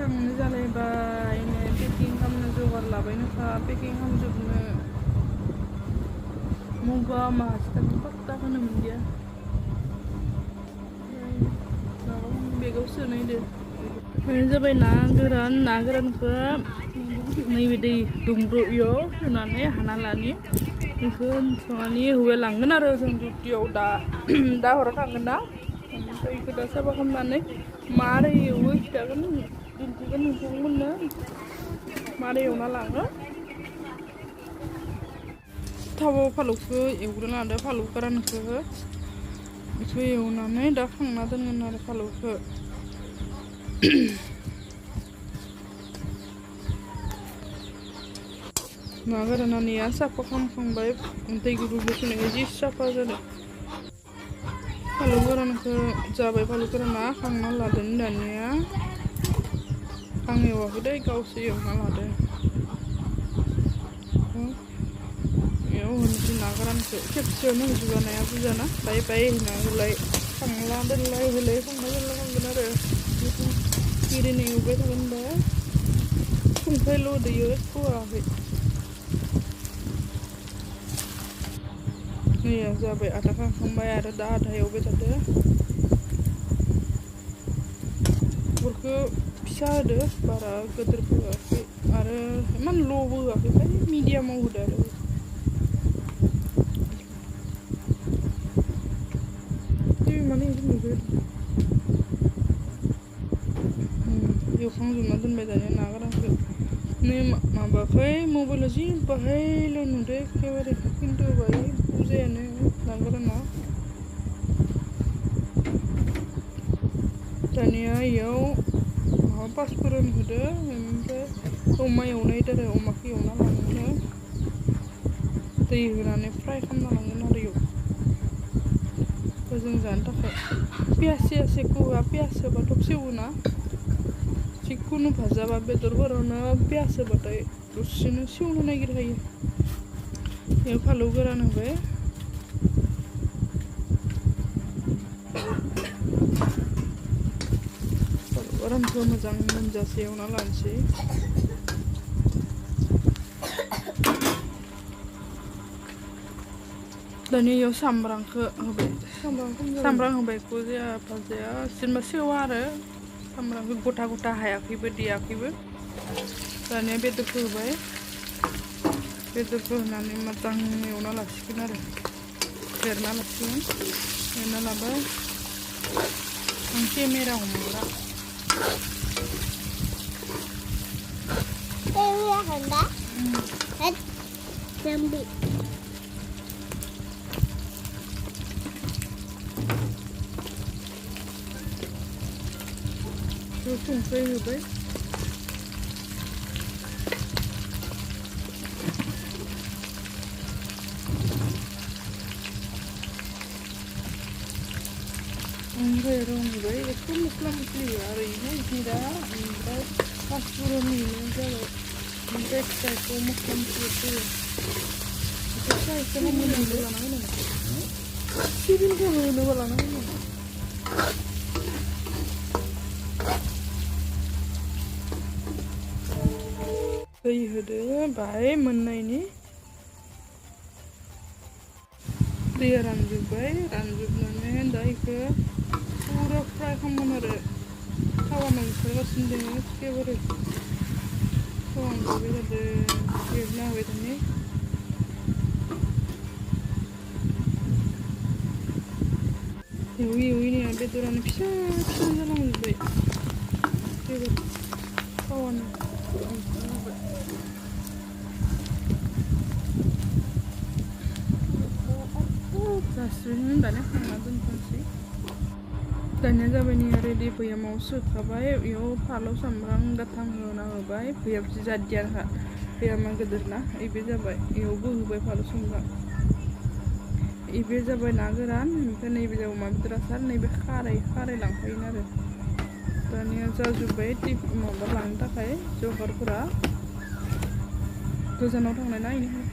थांनो जालायबाय पेकिं खालामनो जगार लाबायनोखा पेकिं खालामजोबनो मबा माहासो थांनो पात्ताखौनो मोनदिया माबा बेगाव सोनायदो बेनो जाबाय ना गोरानखौ नैबे दै दुंब्रुयाव सुनानै हाना लानि बेखौ संनानै हौवा लांगोन आरो जों डिउटियाव दा हराव थांगोन ना ओमफ्राय बेखौ दा साफा खालामनानै मारै एवो खिथागोन दिन्थिगोन नोंथांमोननो मारै एवना लाङो थावाव फालौखौ एवग्रोना लादो फालौ गोरानखौ बेखौ एवनानै दा खांना दोनगोन आरो फालौखौ ना गोराननिया साफा खालामखांबाय दै गुदुंजों सुनायखाय जि साफा जादों फालौ गोरानखौ जाबाय फालौ गोराना खांना लादों दानिया आं एवाखै दै गावसो एवना लादो बेयाव होनोसै ना गोरानखौ खेबसेयावनो होजोबानाया बुरजाना बाय होना होलाय खांला दोनलाय होलाय खांना दोनलाय खालामगोन आरो ओरैनो एवबाय थागोन दा संख्रिल' होयो होआखै नैया जाबाय आधा खांखांबाय आरो दा आधा एवबाय थादो अरखौ फिसा होदो बारा गिदिरबो होआखै आरो इमान ल'बो होआखै खालि मिडियामाव होदो आरो माने एवखांजोबना दोनबाय दानिया ना गोरानखौ नै माबाखै मबाइलाव जि बाहायल' नुदो एखेबारे खिन्थु बाहाय बुजायानो ना गोराना दानिया इयाव माबा पासफुरन होदो ओमफ्राय अमा एवनाय आरो अमाखौ एवना लानानै दै होनानै फ्राय खालामना लांगोन आरो इयाव जों जानो थाखाय पियास होआ पियास होबा थब सेवोना जिखुनु भाजाबा बेदरफोरावनो पियास होबाथाय दसेनो सेवनो नागिरखायो बेयाव फालौ गोरान होबाय फालौ गोरानखौ मोजां मोनजासे एवना लानोसै दानिया इयाव सामब्रामखौ होबाय सामब्राम होबाय बेखौ जाया भाजाया जेनेबा सेवा आरो सामब्रामखौ गथा हायाखैबो देयाखैबो दानिया बेदरखौ होबाय बेदरखौ होनानै मोजां एवना लासिगोन आरो एरना लासिगोन एरना लाबाय आं केमेरा हमग्रा संख्रि होबाय ओमफ्राय रं होबाय एथ' मस्ला मस्लि होआ ओरैनो जिरा ओमफ्राय पासफुरन होनाय जाबाय ओमफ्राय फिसाखौ मस्ला मस्लि होयो फिसा एसे होनांगौ लानांगौ सिबिंखौ होनोबा लानांगौ दै होदो बाहाय मोननायनि दैया रानजोबनानै दा बेखौ पुरा फ्राय खालामगोन आरो थावानो ओंखारगासिनो दङ एखेबारे थावा ओंखारबाय थादों एरना होबाय थानि एवै बेदरानो फिसा जालांजोब्बाय एखेबारे थावानो जासिगोन दानिया खांना दोनथ'नोसै दानिया जाबाय नै रेडि भैयामाव सोखाबाय बेयाव फालौ सामब्राम गोथां होना होबाय भैयाम जि जादियानोखा भैयामा गिदिरना इबे जाबाय बेयावबो होबाय फालौ सामब्राम इबे जाबाय ना गोरान ओमफ्राय नैबे जाबाय अमा बेदर आसार नैबे खारै लांफायोन आरो दानिया जाजोब्बाय माबा लांनो थाखाय जगारफोरा गोजानाव थांनाय ना इनिखायनो